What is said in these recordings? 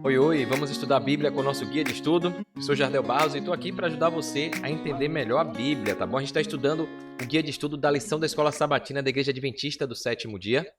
Oi, oi, vamos estudar a Bíblia com o nosso guia de estudo. Eu sou Jardel Barros e estou aqui para ajudar você a entender melhor a Bíblia, tá bom? A gente está estudando o guia de estudo da lição da Escola Sabatina da Igreja Adventista do Sétimo Dia,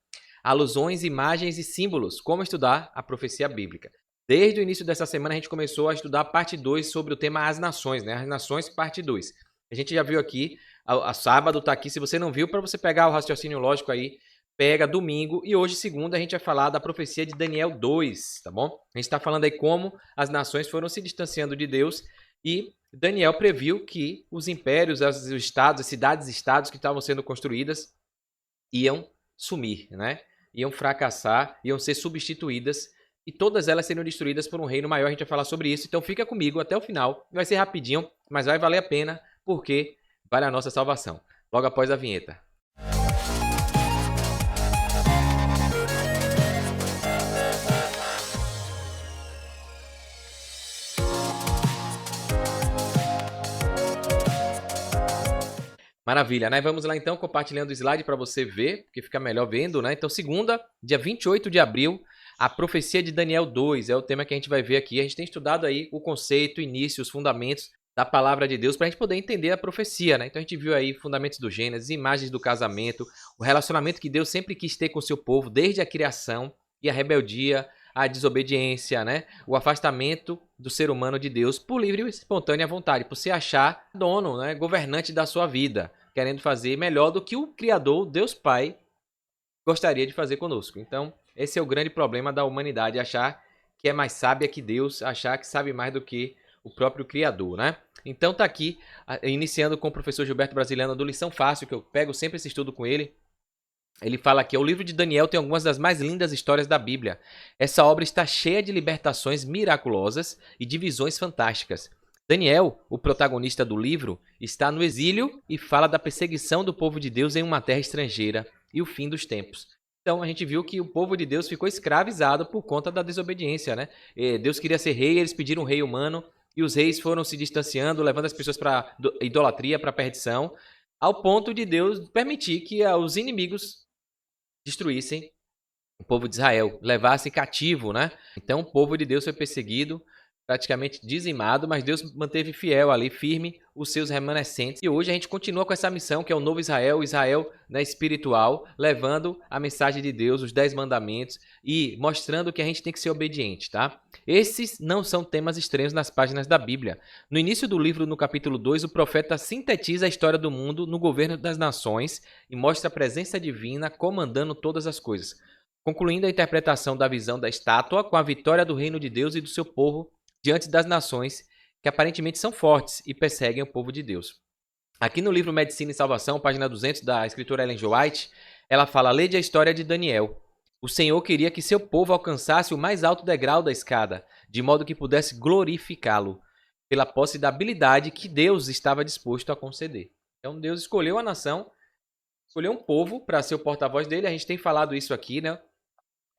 alusões, imagens e símbolos, como estudar a profecia bíblica. Desde o início dessa semana a gente começou a estudar a parte 2 sobre o tema As Nações, né? As Nações, parte 2. A gente já viu aqui, a sábado está aqui, se você não viu, para você pegar o raciocínio lógico aí, pega domingo e hoje, segunda, a gente vai falar da profecia de Daniel 2, tá bom? A gente está falando aí como as nações foram se distanciando de Deus e Daniel previu que os impérios, os estados, as cidades-estados que estavam sendo construídas iam sumir, né? Iam fracassar, iam ser substituídas e todas elas seriam destruídas por um reino maior. A gente vai falar sobre isso, então fica comigo até o final. Vai ser rapidinho, mas vai valer a pena porque vale a nossa salvação. Logo após a vinheta. Maravilha, né? Vamos lá então, compartilhando o slide para você ver, porque fica melhor vendo, né? Então, segunda, dia 28 de abril, a profecia de Daniel 2 é o tema que a gente vai ver aqui. A gente tem estudado aí o conceito, o início, os fundamentos da palavra de Deus para a gente poder entender a profecia, né? Então a gente viu aí fundamentos do Gênesis, imagens do casamento, o relacionamento que Deus sempre quis ter com o seu povo desde a criação e a rebeldia, a desobediência, né? O afastamento do ser humano de Deus por livre e espontânea vontade, por se achar dono, né? Governante da sua vida, querendo fazer melhor do que o Criador, Deus Pai, gostaria de fazer conosco. Então, esse é o grande problema da humanidade, achar que é mais sábia que Deus, achar que sabe mais do que o próprio Criador, né? Então tá aqui, iniciando com o professor Gilberto Brasiliano do Lição Fácil, que eu pego sempre esse estudo com ele. Ele fala aqui, o livro de Daniel tem algumas das mais lindas histórias da Bíblia. Essa obra está cheia de libertações miraculosas e de visões fantásticas. Daniel, o protagonista do livro, está no exílio e fala da perseguição do povo de Deus em uma terra estrangeira e o fim dos tempos. Então a gente viu que o povo de Deus ficou escravizado por conta da desobediência, né? Deus queria ser rei, eles pediram um rei humano e os reis foram se distanciando, levando as pessoas para idolatria, para perdição, ao ponto de Deus permitir que os inimigos destruíssem o povo de Israel, levassem cativo, né? Então o povo de Deus foi perseguido, praticamente dizimado, mas Deus manteve fiel ali, firme, os seus remanescentes. E hoje a gente continua com essa missão, que é o novo Israel, Israel, né, espiritual, levando a mensagem de Deus, os 10 mandamentos e mostrando que a gente tem que ser obediente, tá? Esses não são temas estranhos nas páginas da Bíblia. No início do livro, no capítulo 2, o profeta sintetiza a história do mundo no governo das nações e mostra a presença divina comandando todas as coisas, concluindo a interpretação da visão da estátua com a vitória do reino de Deus e do seu povo diante das nações que aparentemente são fortes e perseguem o povo de Deus. Aqui no livro Medicina e Salvação, página 200, da escritora Ellen G. White, ela fala, lede a história de Daniel. O Senhor queria que seu povo alcançasse o mais alto degrau da escada, de modo que pudesse glorificá-lo, pela posse da habilidade que Deus estava disposto a conceder. Então Deus escolheu a nação, escolheu um povo para ser o porta-voz dele, a gente tem falado isso aqui, né?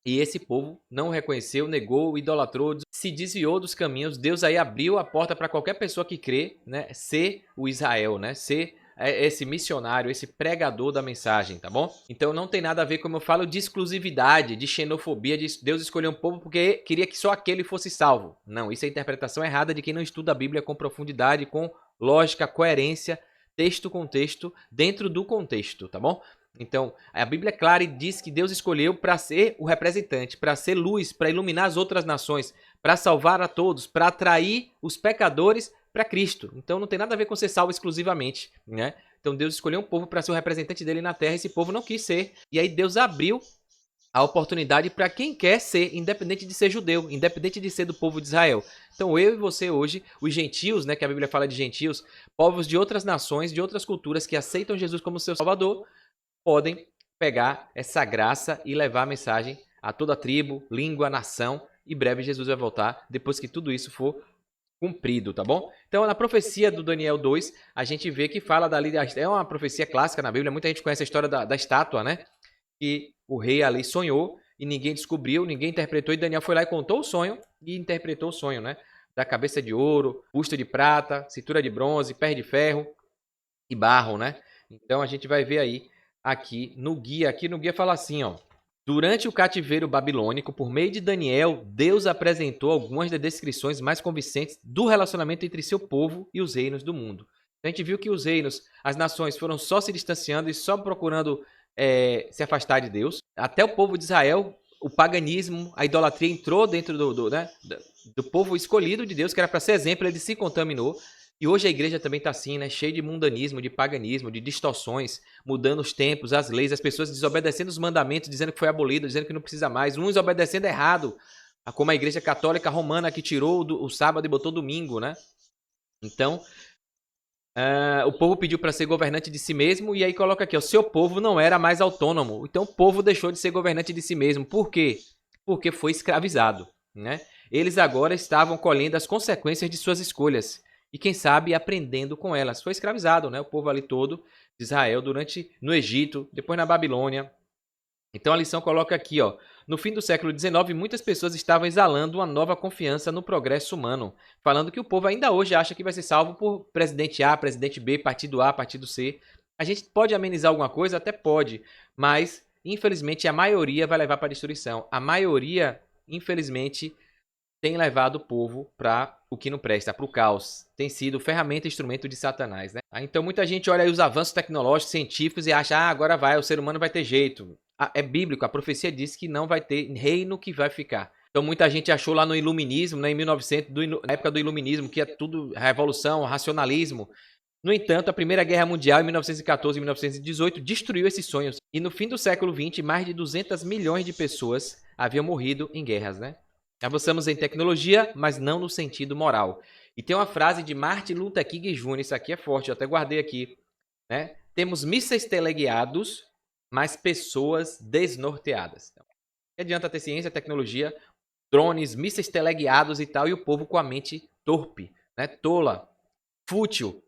E esse povo não o reconheceu, negou, idolatrou, se desviou dos caminhos. Deus aí abriu a porta para qualquer pessoa que crê, né, ser o Israel, né, ser esse missionário, esse pregador da mensagem, tá bom? Então não tem nada a ver, como eu falo, de exclusividade, de xenofobia, de Deus escolheu um povo porque queria que só aquele fosse salvo. Não, isso é a interpretação errada de quem não estuda a Bíblia com profundidade, com lógica, coerência, texto com texto, dentro do contexto, tá bom? Então, a Bíblia é clara e diz que Deus escolheu para ser o representante, para ser luz, para iluminar as outras nações, para salvar a todos, para atrair os pecadores para Cristo. Então, não tem nada a ver com ser salvo exclusivamente, né? Então, Deus escolheu um povo para ser o representante dele na terra, e esse povo não quis ser. E aí Deus abriu a oportunidade para quem quer ser, independente de ser judeu, independente de ser do povo de Israel. Então eu e você hoje, os gentios, né, que a Bíblia fala de gentios, povos de outras nações, de outras culturas que aceitam Jesus como seu Salvador, podem pegar essa graça e levar a mensagem a toda a tribo, língua, nação, e breve Jesus vai voltar depois que tudo isso for cumprido, tá bom? Então, na profecia do Daniel 2, a gente vê que fala dali, é uma profecia clássica na Bíblia, muita gente conhece a história da estátua, né? Que o rei ali sonhou e ninguém descobriu, ninguém interpretou, e Daniel foi lá e contou o sonho e interpretou o sonho, né? Da cabeça de ouro, busto de prata, cintura de bronze, pés de ferro e barro, né? Então, a gente vai ver aí aqui no guia fala assim, ó. Durante o cativeiro babilônico, por meio de Daniel, Deus apresentou algumas das descrições mais convincentes do relacionamento entre seu povo e os reinos do mundo. A gente viu que os reinos, as nações foram só se distanciando e só procurando se afastar de Deus. Até o povo de Israel, o paganismo, a idolatria entrou dentro do povo escolhido de Deus, que era para ser exemplo, ele se contaminou. E hoje a igreja também está assim, né? Cheia de mundanismo, de paganismo, de distorções, mudando os tempos, as leis, as pessoas desobedecendo os mandamentos, dizendo que foi abolido, dizendo que não precisa mais, uns obedecendo errado, como a igreja católica romana que tirou o sábado e botou domingo, né? Então, o povo pediu para ser governante de si mesmo, e aí coloca aqui, o seu povo não era mais autônomo. Então o povo deixou de ser governante de si mesmo. Por quê? Porque foi escravizado, né? Eles agora estavam colhendo as consequências de suas escolhas. E quem sabe aprendendo com elas. Foi escravizado, né? O povo ali todo de Israel no Egito, depois na Babilônia. Então a lição coloca aqui, ó. No fim do século XIX, muitas pessoas estavam exalando uma nova confiança no progresso humano, falando que o povo ainda hoje acha que vai ser salvo por presidente A, presidente B, partido A, partido C. A gente pode amenizar alguma coisa? Até pode, mas infelizmente a maioria vai levar para a destruição. A maioria, infelizmente, tem levado o povo para o que não presta, para o caos. Tem sido ferramenta e instrumento de Satanás, né? Então muita gente olha aí os avanços tecnológicos, científicos e acha, agora vai, o ser humano vai ter jeito. É bíblico, a profecia diz que não vai ter reino que vai ficar. Então muita gente achou lá no iluminismo, né, em 1900, na época do iluminismo, que é tudo revolução, racionalismo. No entanto, a Primeira Guerra Mundial, em 1914 e 1918, destruiu esses sonhos. E no fim do século XX, mais de 200 milhões de pessoas haviam morrido em guerras, né? Avançamos em tecnologia, mas não no sentido moral. E tem uma frase de Martin Luther King Jr., isso aqui é forte, eu até guardei aqui, né? Temos mísseis teleguiados, mas pessoas desnorteadas. Então, não adianta ter ciência, tecnologia, drones, mísseis teleguiados e tal, e o povo com a mente torpe, né? Tola, fútil,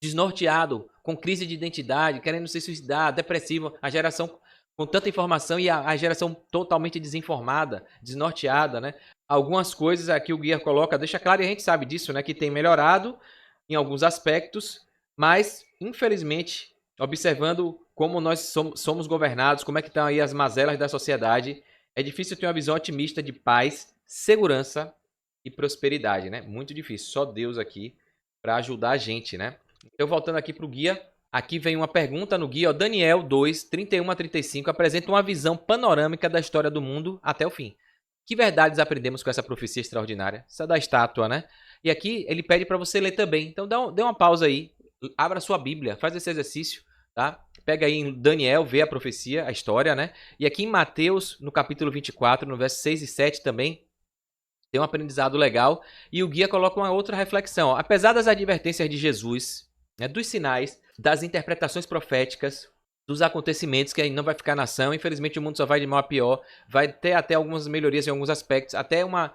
desnorteado, com crise de identidade, querendo se suicidar, depressivo, a geração com tanta informação e a geração totalmente desinformada, desnorteada, né? Algumas coisas aqui o guia coloca, deixa claro, e a gente sabe disso, né? Que tem melhorado em alguns aspectos, mas, infelizmente, observando como nós somos governados, como é que estão aí as mazelas da sociedade, é difícil ter uma visão otimista de paz, segurança e prosperidade, né? Muito difícil. Só Deus aqui para ajudar a gente, né? Então, voltando aqui para o guia, aqui vem uma pergunta no guia, ó, Daniel 2, 31 a 35, apresenta uma visão panorâmica da história do mundo até o fim. Que verdades aprendemos com essa profecia extraordinária? Essa da estátua, né? E aqui ele pede para você ler também. Então dê uma pausa aí, abra sua Bíblia, faz esse exercício, tá? Pega aí em Daniel, vê a profecia, a história, né? E aqui em Mateus, no capítulo 24, no verso 6 e 7 também, tem um aprendizado legal. E o guia coloca uma outra reflexão. Ó. Apesar das advertências de Jesus, né, dos sinais, das interpretações proféticas, dos acontecimentos, que aí não vai ficar nação, infelizmente o mundo só vai de mal a pior, vai ter até algumas melhorias em alguns aspectos, até uma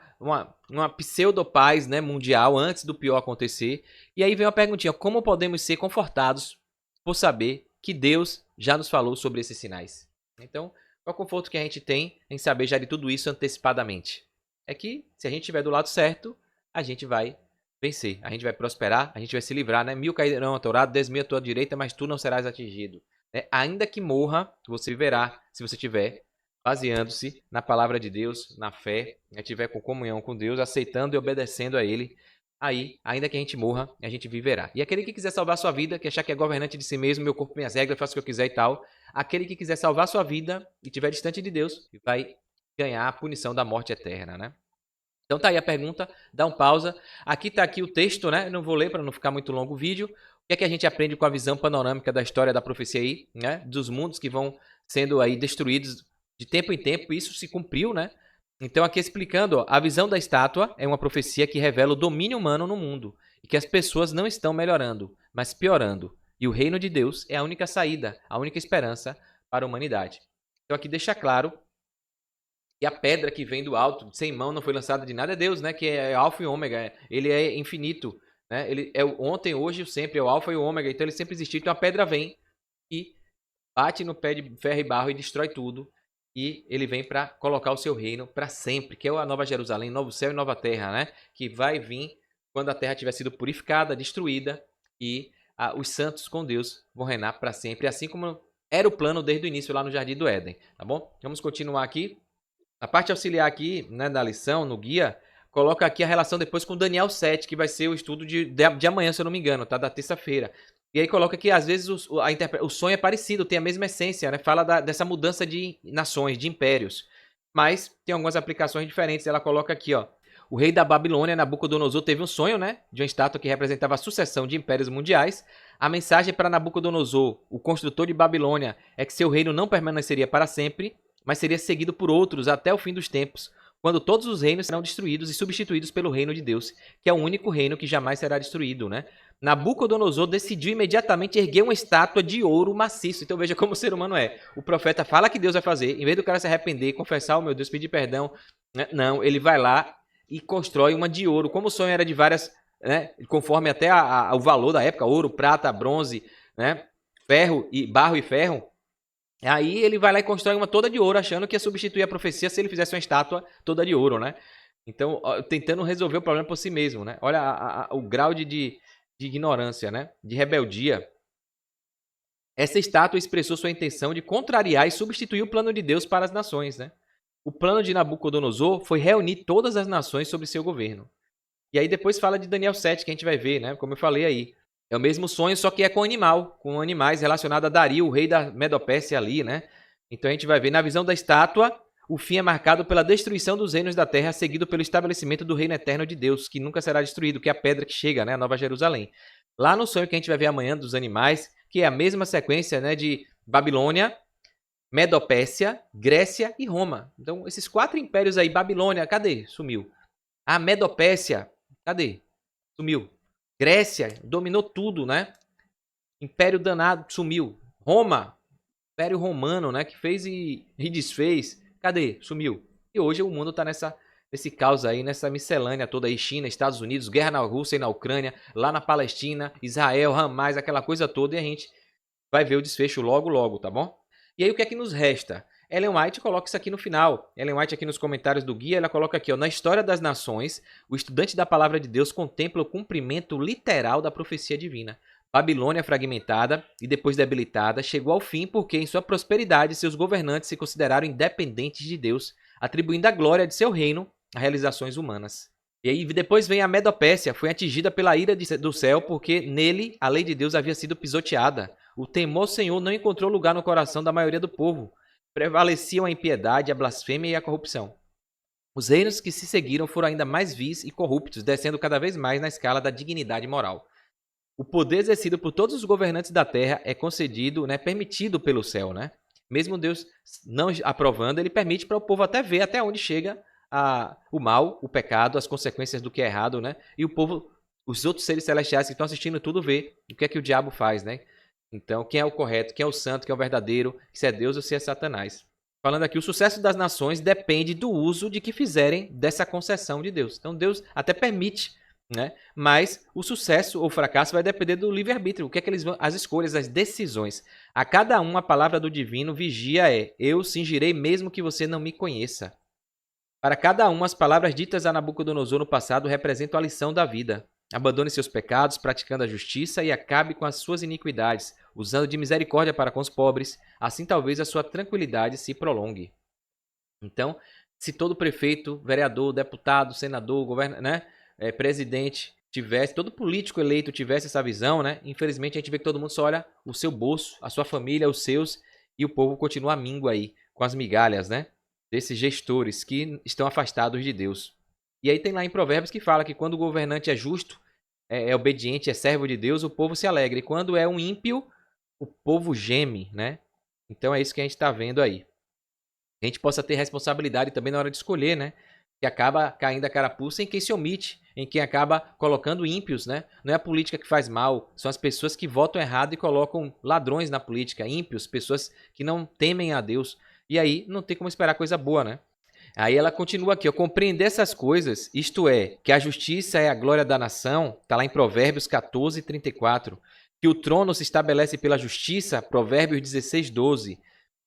pseudo-paz, né, mundial antes do pior acontecer. E aí vem uma perguntinha, como podemos ser confortados por saber que Deus já nos falou sobre esses sinais? Então, qual é o conforto que a gente tem em saber já de tudo isso antecipadamente? É que se a gente estiver do lado certo, a gente vai vencer, a gente vai prosperar, a gente vai se livrar, né? 1000 cairão ao teu lado, 10.000 à tua direita, mas tu não serás atingido. Ainda que morra, você viverá, se você estiver baseando-se na palavra de Deus, na fé, estiver com comunhão com Deus, aceitando e obedecendo a Ele, aí, ainda que a gente morra, a gente viverá. E aquele que quiser salvar sua vida, que achar que é governante de si mesmo, meu corpo, minhas regras, faço o que eu quiser e tal, aquele que quiser salvar sua vida e estiver distante de Deus, vai ganhar a punição da morte eterna, né? Então tá aí a pergunta, dá um pausa. Aqui tá aqui o texto, né? Eu não vou ler para não ficar muito longo o vídeo. O que é que a gente aprende com a visão panorâmica da história da profecia aí, né? Dos mundos que vão sendo aí destruídos de tempo em tempo, isso se cumpriu, né? Então aqui explicando, ó, a visão da estátua é uma profecia que revela o domínio humano no mundo e que as pessoas não estão melhorando, mas piorando. E o reino de Deus é a única saída, a única esperança para a humanidade. Então aqui deixa claro e a pedra que vem do alto, sem mão, não foi lançada de nada, é Deus, né? Que é alfa e ômega. Ele é infinito. Né? Ele é o ontem, hoje e sempre. É o alfa e o ômega. Então ele sempre existiu. Então a pedra vem e bate no pé de ferro e barro e destrói tudo. E ele vem para colocar o seu reino para sempre. Que é a Nova Jerusalém, novo céu e nova terra. Né? Que vai vir quando a terra tiver sido purificada, destruída. E os santos com Deus vão reinar para sempre. Assim como Era o plano desde o início lá no Jardim do Éden, tá bom? Vamos continuar aqui. A parte auxiliar aqui, né, da lição, no guia, coloca aqui a relação depois com Daniel 7, que vai ser o estudo de amanhã, se eu não me engano, tá? Da terça-feira. E aí coloca que às vezes o sonho é parecido, tem a mesma essência, né? Fala dessa mudança de nações, de impérios. Mas tem algumas aplicações diferentes. Ela coloca aqui, ó. O rei da Babilônia, Nabucodonosor, teve um sonho, né? De uma estátua que representava a sucessão de impérios mundiais. A mensagem para Nabucodonosor, o construtor de Babilônia, é que seu reino não permaneceria para sempre, mas seria seguido por outros até o fim dos tempos, quando todos os reinos serão destruídos e substituídos pelo reino de Deus, que é o único reino que jamais será destruído, né? Nabucodonosor decidiu imediatamente erguer uma estátua de ouro maciço. Então veja como o ser humano é. O profeta fala que Deus vai fazer, em vez do cara se arrepender, confessar, oh meu Deus, pedir perdão, né? Não, ele vai lá e constrói uma de ouro. Como o sonho era de várias, né? Conforme até o valor da época, ouro, prata, bronze, né? Ferro e barro e ferro. Aí ele vai lá e constrói uma toda de ouro, achando que ia substituir a profecia se ele fizesse uma estátua toda de ouro, né? Então, tentando resolver o problema por si mesmo, né? Olha o grau de ignorância, né? De rebeldia. Essa estátua expressou sua intenção de contrariar e substituir o plano de Deus para as nações, né? O plano de Nabucodonosor foi reunir todas as nações sob seu governo. E aí depois fala de Daniel 7, que a gente vai ver, né? Como eu falei aí. É o mesmo sonho, só que é com animal, com animais relacionados a Dario, o rei da Medopécia ali, né? Então a gente vai ver na visão da estátua, o fim é marcado pela destruição dos reinos da terra, seguido pelo estabelecimento do reino eterno de Deus, que nunca será destruído, que é a pedra que chega, né? A Nova Jerusalém. Lá no sonho que a gente vai ver amanhã dos animais, que é a mesma sequência, né? De Babilônia, Medopécia, Grécia e Roma. Então esses 4 impérios aí, Babilônia, cadê? Sumiu. A Medopécia, cadê? Sumiu. Grécia dominou tudo, né? Império danado, sumiu. Roma, Império Romano, né? Que fez e desfez. Cadê? Sumiu. E hoje o mundo tá nesse caos aí, nessa miscelânea toda aí. China, Estados Unidos, guerra na Rússia e na Ucrânia, lá na Palestina, Israel, Hamas, aquela coisa toda. E a gente vai ver o desfecho logo, logo, tá bom? E aí o que é que nos resta? Ellen White coloca isso aqui no final. Ellen White aqui nos comentários do guia, ela coloca aqui, ó, na história das nações, o estudante da palavra de Deus contempla o cumprimento literal da profecia divina. Babilônia fragmentada e depois debilitada chegou ao fim porque em sua prosperidade seus governantes se consideraram independentes de Deus, atribuindo a glória de seu reino a realizações humanas. E aí depois vem a Medopécia, foi atingida pela ira do céu porque nele a lei de Deus havia sido pisoteada. O temor ao Senhor não encontrou lugar no coração da maioria do povo. Prevaleciam a impiedade, a blasfêmia e a corrupção. Os reinos que se seguiram foram ainda mais vis e corruptos, descendo cada vez mais na escala da dignidade moral. O poder exercido por todos os governantes da terra é concedido, né, permitido pelo céu, né? Mesmo Deus não aprovando, ele permite para o povo até ver até onde chega o mal, o pecado, as consequências do que é errado, né? E o povo, os outros seres celestiais que estão assistindo tudo vê o que é que o diabo faz, né? Então, quem é o correto, quem é o santo, quem é o verdadeiro, se é Deus ou se é Satanás. Falando aqui, o sucesso das nações depende do uso de que fizerem dessa concessão de Deus. Então, Deus até permite, né? Mas o sucesso ou fracasso vai depender do livre-arbítrio. O que é que eles vão, as escolhas, as decisões. A cada um, a palavra do divino vigia é: eu cingirei mesmo que você não me conheça. Para cada um, as palavras ditas a Nabucodonosor no passado representam a lição da vida. Abandone seus pecados, praticando a justiça e acabe com as suas iniquidades, usando de misericórdia para com os pobres, assim talvez a sua tranquilidade se prolongue. Então, se todo prefeito, vereador, deputado, senador, presidente tivesse, todo político eleito tivesse essa visão, né? Infelizmente a gente vê que todo mundo só olha o seu bolso, a sua família, os seus, e o povo continua mingo aí, com as migalhas, né? Desses gestores que estão afastados de Deus. E aí tem lá em Provérbios que fala que quando o governante é justo, é obediente, é servo de Deus, o povo se alegra. E quando é um ímpio, o povo geme, né? Então é isso que a gente está vendo aí. A gente possa ter responsabilidade também na hora de escolher, né? Que acaba caindo a carapuça em quem se omite, em quem acaba colocando ímpios, né? Não é a política que faz mal, são as pessoas que votam errado e colocam ladrões na política, ímpios, pessoas que não temem a Deus. E aí não tem como esperar coisa boa, né? Aí ela continua aqui, ó, compreender essas coisas, isto é, que a justiça é a glória da nação, está lá em Provérbios 14, 34, que o trono se estabelece pela justiça, Provérbios 16, 12,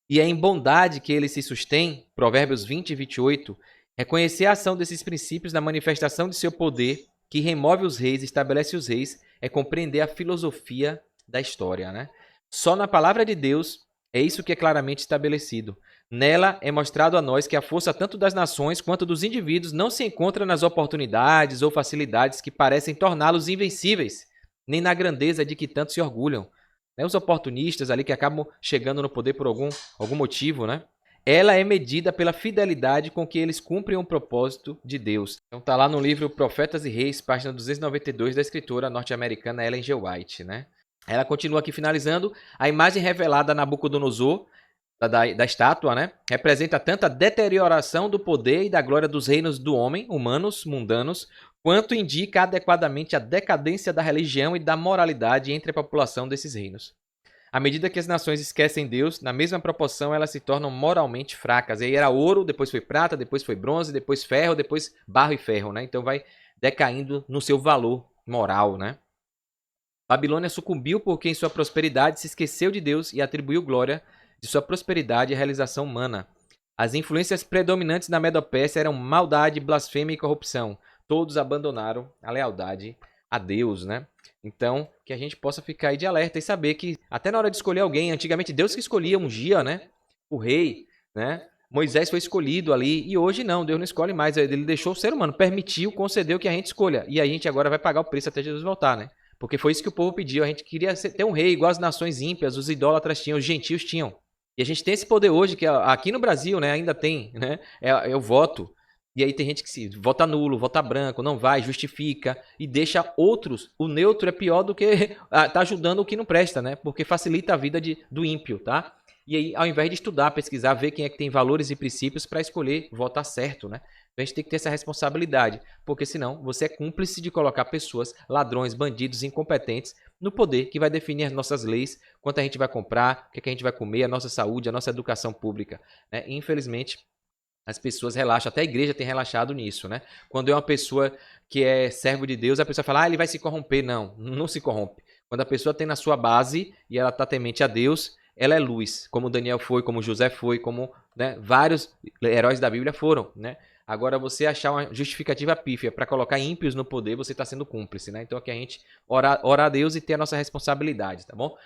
e é em bondade que ele se sustém, Provérbios 20 e 28, reconhecer a ação desses princípios na manifestação de seu poder, que remove os reis e estabelece os reis, é compreender a filosofia da história, né? Só na palavra de Deus É isso que é claramente estabelecido. Nela é mostrado a nós que a força tanto das nações quanto dos indivíduos não se encontra nas oportunidades ou facilidades que parecem torná-los invencíveis, nem na grandeza de que tanto se orgulham. Né? Os oportunistas ali que acabam chegando no poder por algum motivo, né? Ela é medida pela fidelidade com que eles cumprem o propósito de Deus. Então tá lá no livro Profetas e Reis, página 292 da escritora norte-americana Ellen G. White, né? Ela continua aqui finalizando. A imagem revelada a Nabucodonosor, da estátua, né? Representa tanto a deterioração do poder e da glória dos reinos do homem, humanos, mundanos, quanto indica adequadamente a decadência da religião e da moralidade entre a população desses reinos. À medida que as nações esquecem Deus, na mesma proporção elas se tornam moralmente fracas. E aí era ouro, depois foi prata, depois foi bronze, depois ferro, depois barro e ferro, né? Então vai decaindo no seu valor moral, né? Babilônia sucumbiu porque em sua prosperidade se esqueceu de Deus e atribuiu glória de sua prosperidade à realização humana. As influências predominantes na Medopécia eram maldade, blasfêmia e corrupção. Todos abandonaram a lealdade a Deus, né? Então, que a gente possa ficar aí de alerta e saber que até na hora de escolher alguém, antigamente Deus que escolhia um dia, né? O rei, né? Moisés foi escolhido ali e hoje não, Deus não escolhe mais. Ele deixou o ser humano, permitiu, concedeu que a gente escolha. E a gente agora vai pagar o preço até Jesus voltar, né? Porque foi isso que o povo pediu. A gente queria ter um rei igual as nações ímpias, os idólatras tinham, os gentios tinham. E a gente tem esse poder hoje, que aqui no Brasil, né, ainda tem, né? É o voto. E aí tem gente que se vota nulo, vota branco, não vai, justifica e deixa outros. O neutro é pior do que tá ajudando o que não presta, né? Porque facilita a vida do ímpio, tá? E aí, ao invés de estudar, pesquisar, ver quem é que tem valores e princípios para escolher votar certo, né? Então a gente tem que ter essa responsabilidade, porque senão você é cúmplice de colocar pessoas, ladrões, bandidos, incompetentes no poder que vai definir as nossas leis, quanto a gente vai comprar, o que a gente vai comer, a nossa saúde, a nossa educação pública. Né? E, infelizmente, as pessoas relaxam, até a igreja tem relaxado nisso, né? Quando é uma pessoa que é servo de Deus, a pessoa fala, ele vai se corromper. Não, não se corrompe. Quando a pessoa tem na sua base e ela está temente a Deus, ela é luz, como Daniel foi, como José foi, como né, vários heróis da Bíblia foram, né? Agora, você achar uma justificativa pífia para colocar ímpios no poder, você está sendo cúmplice, né? Então, aqui a gente orar a Deus e ter a nossa responsabilidade, tá bom?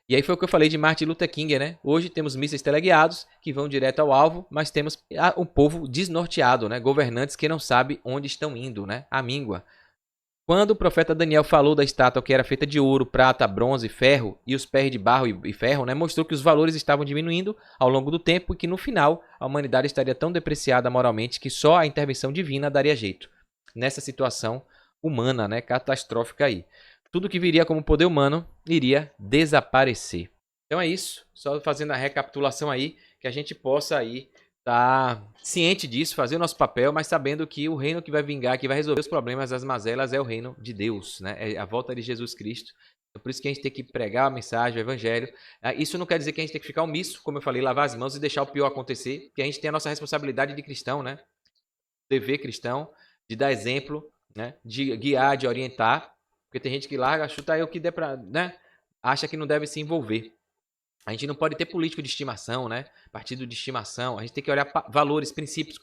E aí foi o que eu falei de Martin Luther King, né? Hoje temos mísseis teleguiados que vão direto ao alvo, mas temos um povo desnorteado, né? Governantes que não sabem onde estão indo, né? A míngua. Quando o profeta Daniel falou da estátua que era feita de ouro, prata, bronze, ferro e os pés de barro e ferro, né, mostrou que os valores estavam diminuindo ao longo do tempo e que no final a humanidade estaria tão depreciada moralmente que só a intervenção divina daria jeito. Nessa situação humana, né, catastrófica aí. Tudo que viria como poder humano iria desaparecer. Então é isso, só fazendo a recapitulação aí, que a gente possa aí tá ciente disso, fazer o nosso papel, mas sabendo que o reino que vai vingar, que vai resolver os problemas, as mazelas, é o reino de Deus, né? É a volta de Jesus Cristo. É por isso que a gente tem que pregar a mensagem, o evangelho. Isso não quer dizer que a gente tem que ficar omisso, como eu falei, lavar as mãos e deixar o pior acontecer, porque a gente tem a nossa responsabilidade de cristão, né? Dever cristão, de dar exemplo, né? De guiar, de orientar, porque tem gente que larga, chuta aí o que der pra, né? Acha que não deve se envolver. A gente não pode ter político de estimação, né? Partido de estimação. A gente tem que olhar valores, princípios.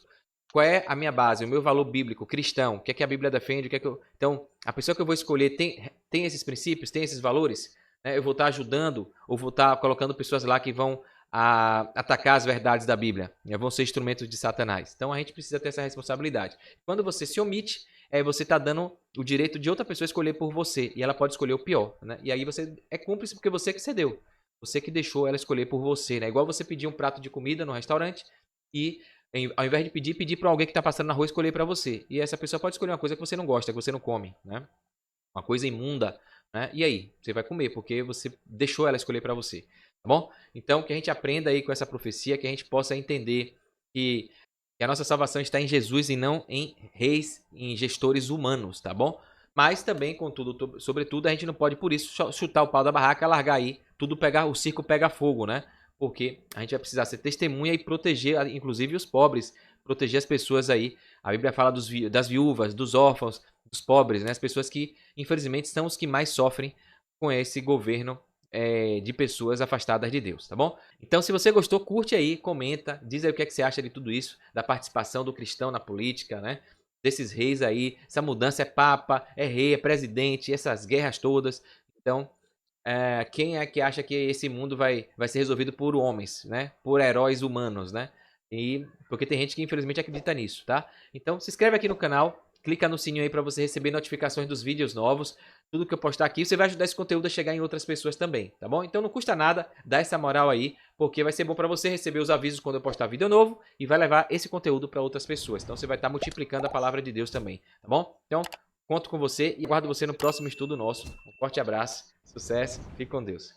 Qual é a minha base, o meu valor bíblico, cristão? O que é que a Bíblia defende? O que é que eu... Então, a pessoa que eu vou escolher tem esses princípios, tem esses valores? Né? Eu vou estar ajudando ou vou estar colocando pessoas lá que vão atacar as verdades da Bíblia? Né? Vão ser instrumentos de Satanás. Então, a gente precisa ter essa responsabilidade. Quando você se omite, você está dando o direito de outra pessoa escolher por você. E ela pode escolher o pior. Né? E aí você é cúmplice porque você que cedeu. Você que deixou ela escolher por você, né? Igual você pedir um prato de comida no restaurante e, ao invés de pedir para alguém que está passando na rua escolher para você. E essa pessoa pode escolher uma coisa que você não gosta, que você não come, né? Uma coisa imunda, né? E aí? Você vai comer, porque você deixou ela escolher para você, tá bom? Então, que a gente aprenda aí com essa profecia, que a gente possa entender que a nossa salvação está em Jesus e não em reis, em gestores humanos, tá bom? Mas também, contudo, sobretudo, a gente não pode, por isso, chutar o pau da barraca, largar aí, o circo pega fogo, né? Porque a gente vai precisar ser testemunha e proteger, inclusive, os pobres, proteger as pessoas aí. A Bíblia fala das viúvas, dos órfãos, dos pobres, né? As pessoas que, infelizmente, são os que mais sofrem com esse governo de pessoas afastadas de Deus, tá bom? Então, se você gostou, curte aí, comenta, diz aí o que é que você acha de tudo isso, da participação do cristão na política, né? Desses reis aí, essa mudança é papa, é rei, é presidente, essas guerras todas. Então, quem é que acha que esse mundo vai ser resolvido por homens, né? Por heróis humanos, né? E porque tem gente que infelizmente acredita nisso, tá? Então se inscreve aqui no canal, clica no sininho aí para você receber notificações dos vídeos novos. Tudo que eu postar aqui, você vai ajudar esse conteúdo a chegar em outras pessoas também, tá bom? Então não custa nada, dá essa moral aí, porque vai ser bom para você receber os avisos quando eu postar vídeo novo e vai levar esse conteúdo para outras pessoas. Então você vai estar multiplicando a palavra de Deus também, tá bom? Então conto com você e aguardo você no próximo estudo nosso. Um forte abraço, sucesso, fique com Deus.